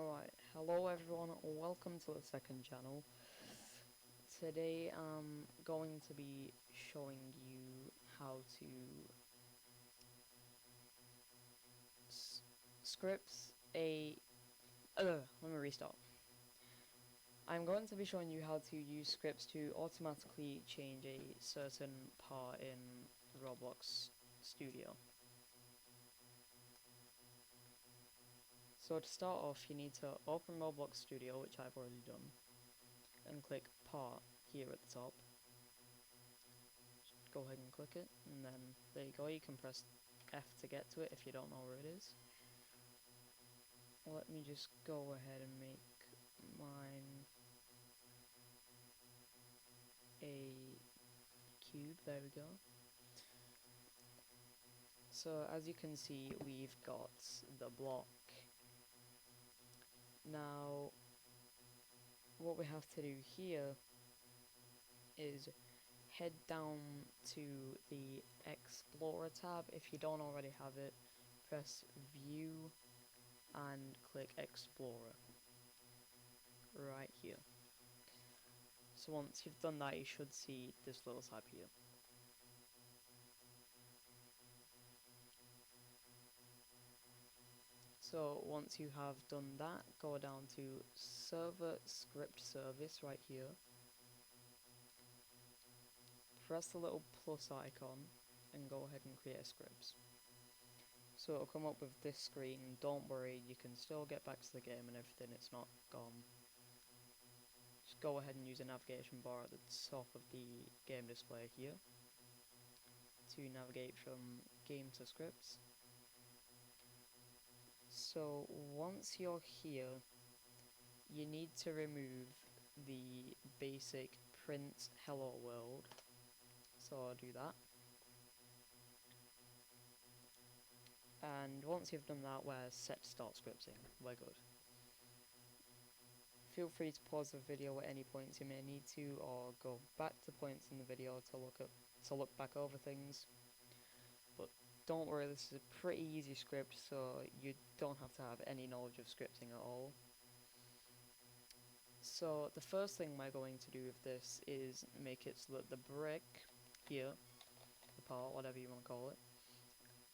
Alright, hello everyone, welcome to the second channel. Today I'm going to be showing you how to scripts let me restart. I'm going to be showing you how to use scripts to automatically change a certain part in Roblox Studio. So to start off, you need to open Roblox Studio, which I've already done, and click part here at the top. Just go ahead and click it, and then there you go. You can press F to get to it if you don't know where it is. Let me just go ahead and make mine a cube. There we go. So as you can see, we've got the block. Now what we have to do here is head down to the Explorer tab. If you don't already have it, press View and click Explorer right here. So once you've done that, you should see this little tab here. So once you have done that, go down to Server Script Service right here. Press the little plus icon and go ahead and create a script. So it'll come up with this screen. Don't worry, you can still get back to the game and everything, it's not gone. Just go ahead and use a navigation bar at the top of the game display here to navigate from game to scripts. So once you're here, you need to remove the basic print hello world. So I'll do that. And once you've done that, we're set to start scripting. We're good. Feel free to pause the video at any points you may need to, or go back to points in the video to look back over things. But don't worry, this is a pretty easy script, so you don't have to have any knowledge of scripting at all. So the first thing we're going to do with this is make it so that the brick here, the part, whatever you want to call it,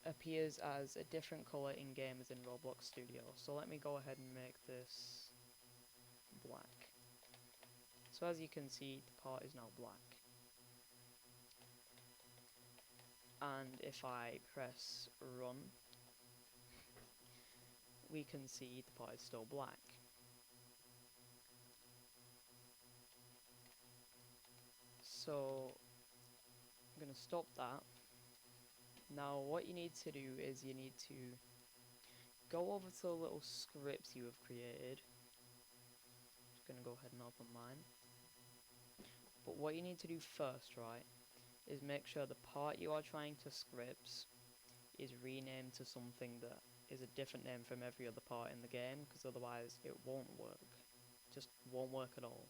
appears as a different colour in game as in Roblox Studio. So let me go ahead and make this black. So as you can see, the part is now black. And if I press run, we can see the part is still black. So I'm going to stop that. Now what you need to do is you need to go over to the little scripts you have created. Just going to go ahead and open mine. But what you need to do first, right, is make sure the part you are trying to script is renamed to something that is a different name from every other part in the game, because otherwise it won't work. Just won't work at all.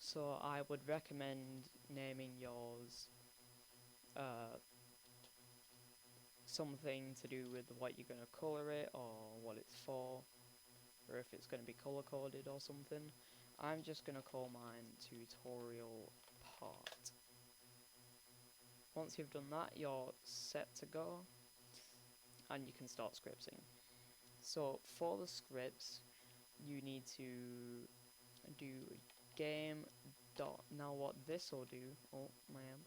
So I would recommend naming yours something to do with what you're going to colour it, or what it's for, or if it's going to be colour coded or something. I'm just going to call mine tutorial part. Once you've done that, you're set to go and you can start scripting. So for the scripts, you need to do game dot. Now what this will do, oh man,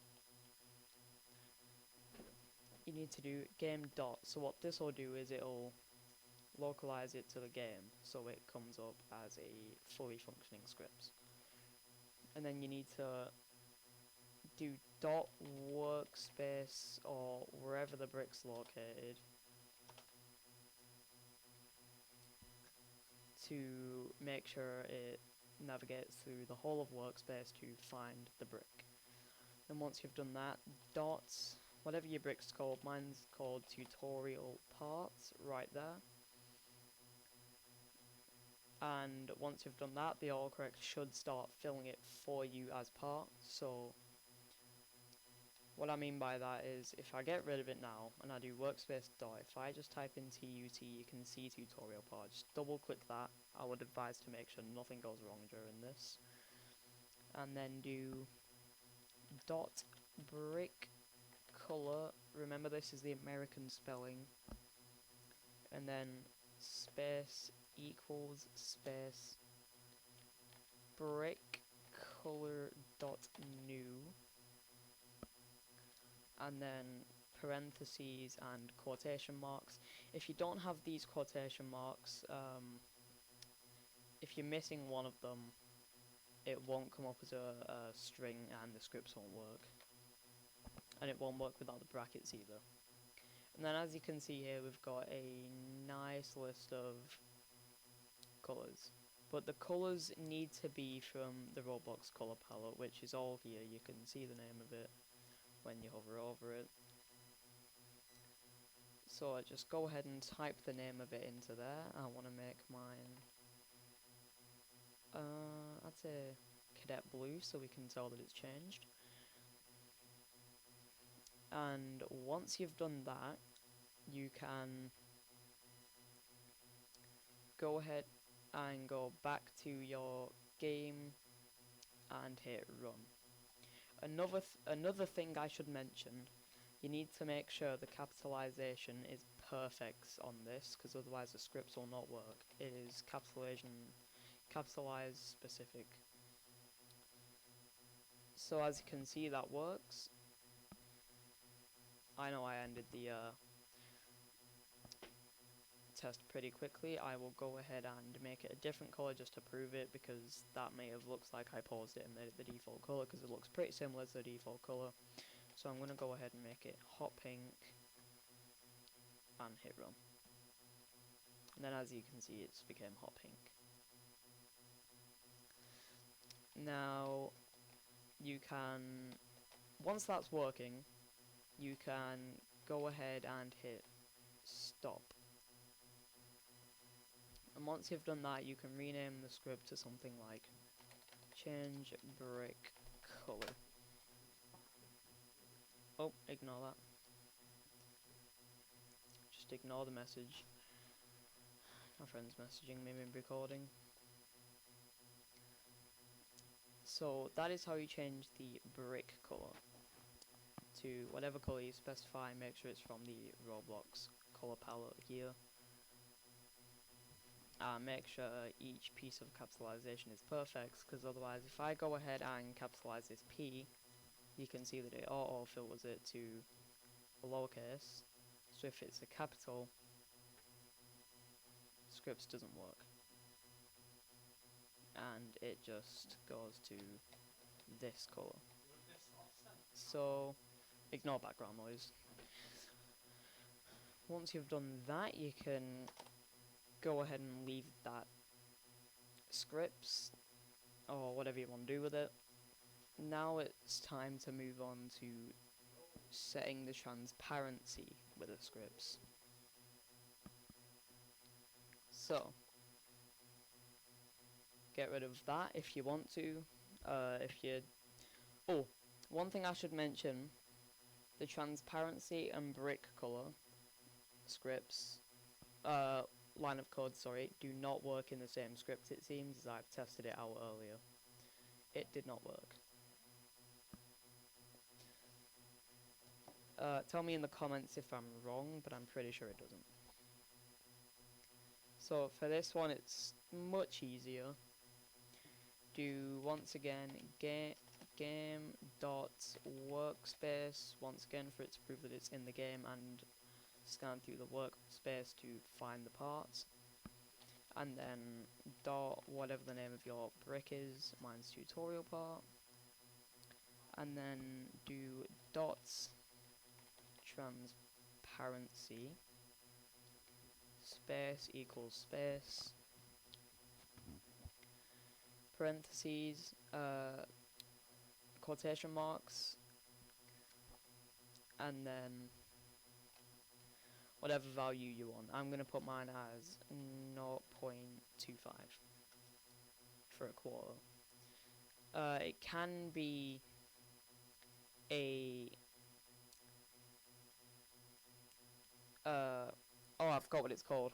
you need to do game dot. So what this will do is it'll localize it to the game, so it comes up as a fully functioning script. And then you need to do dot workspace, or wherever the brick's located, to make sure it navigates through the whole of workspace to find the brick. Then once you've done that, dot whatever your brick's called, mine's called tutorial part, right there. And once you've done that, the autocorrect should start filling it for you as part. So What I mean by that is if I get rid of it now and I do workspace dot, if I just type in tut, you can see tutorial part. Just double click that. I would advise to make sure nothing goes wrong during this. And then do dot brick color. Remember, this is the American spelling. And then space equals space brick color dot new, and then parentheses and quotation marks. If you don't have these quotation marks, if you're missing one of them, it won't come up as a string and the scripts won't work. And it won't work without the brackets either. And then as you can see here, we've got a nice list of colours. But the colours need to be from the Roblox colour palette, which is all here. You can see the name of it when you hover over it. So I just go ahead and type the name of it into there. I want to make mine, I'd say Cadet Blue, so we can tell that it's changed. And once you've done that, you can go ahead and go back to your game and hit run. Another thing I should mention, you need to make sure the capitalization is perfect on this, because otherwise the scripts will not work. It is capitalized specific. So as you can see, that works. I know I ended the test pretty quickly. I will go ahead and make it a different color just to prove it, because that may have looked like I paused it and made it the default color, because it looks pretty similar to the default color. So I'm going to go ahead and make it hot pink and hit run. And then as you can see, it's became hot pink. Now you can, once that's working, you can go ahead and hit stop. And once you've done that, you can rename the script to something like change brick color. Oh, ignore that. Just ignore the message. My friend's messaging me mid-recording. So that is how you change the brick color to whatever color you specify. Make sure it's from the Roblox color palette here. Make sure each piece of capitalization is perfect, because otherwise if I go ahead and capitalize this P, you can see that it auto filters it to a lowercase. So if it's a capital, scripts doesn't work. And it just goes to this color. So ignore background noise. Once you've done that, you can go ahead and leave that scripts or whatever you want to do with it. Now it's time to move on to setting the transparency with the scripts. So get rid of that if you want to. One thing I should mention, the transparency and brick color scripts, line of code, sorry, do not work in the same script, it seems, as I've tested it out earlier. It did not work. Tell me in the comments if I'm wrong, but I'm pretty sure it doesn't. So for this one, it's much easier. Do once again game dot workspace once again for it to prove that it's in the game, and scan through the workspace to find the parts, and then dot whatever the name of your brick is, mine's tutorial part, and then do dots transparency space equals space parentheses quotation marks, and then whatever value you want. I'm going to put mine as 0.25 for a quarter. It can be a Oh, I forgot what it's called.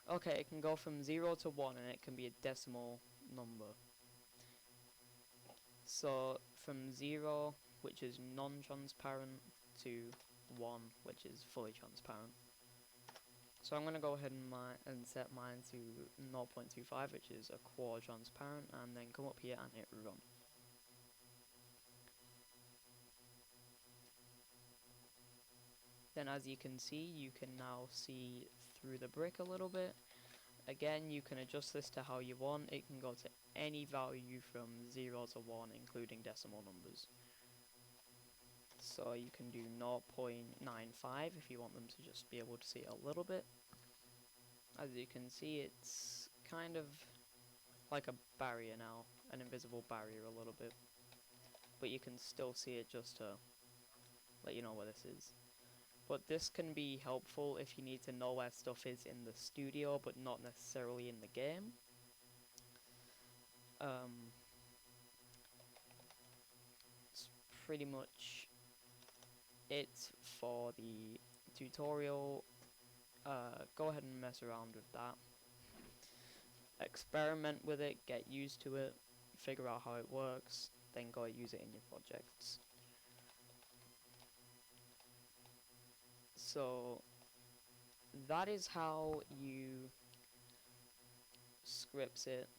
Okay, it can go from 0 to 1 and it can be a decimal number. So from 0, which is non-transparent, to 1, which is fully transparent. So I'm going to go ahead and set mine to 0.25, which is a quarter transparent, and then come up here and hit run. Then as you can see, you can now see through the brick a little bit. Again, you can adjust this to how you want. It can go to any value from 0 to 1, including decimal numbers. So you can do 0.95 if you want them to just be able to see a little bit. As you can see, it's kind of like a barrier now, an invisible barrier a little bit. But you can still see it just to let you know where this is. But this can be helpful if you need to know where stuff is in the studio, but not necessarily in the game. It's pretty much it for the tutorial. Go ahead and mess around with that. Experiment with it, get used to it, figure out how it works, then go use it in your projects. So that is how you script it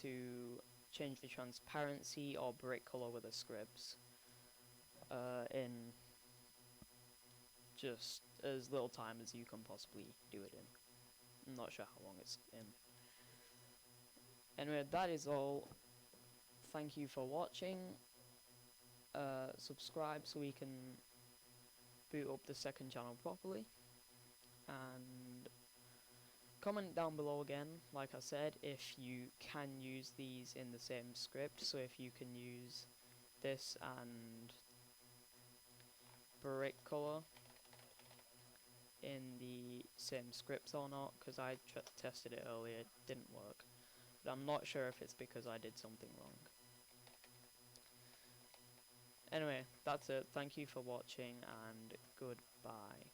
to change the transparency or brick color with the scripts in just as little time as you can possibly do it in. I'm not sure how long it's in. Anyway, that is all. Thank you for watching. Subscribe so we can boot up the second channel properly. And comment down below again, like I said, if you can use these in the same script. So if you can use this and brick color in the same scripts or not, because I tested it earlier, it didn't work. But I'm not sure if it's because I did something wrong. Anyway, that's it. Thank you for watching and goodbye.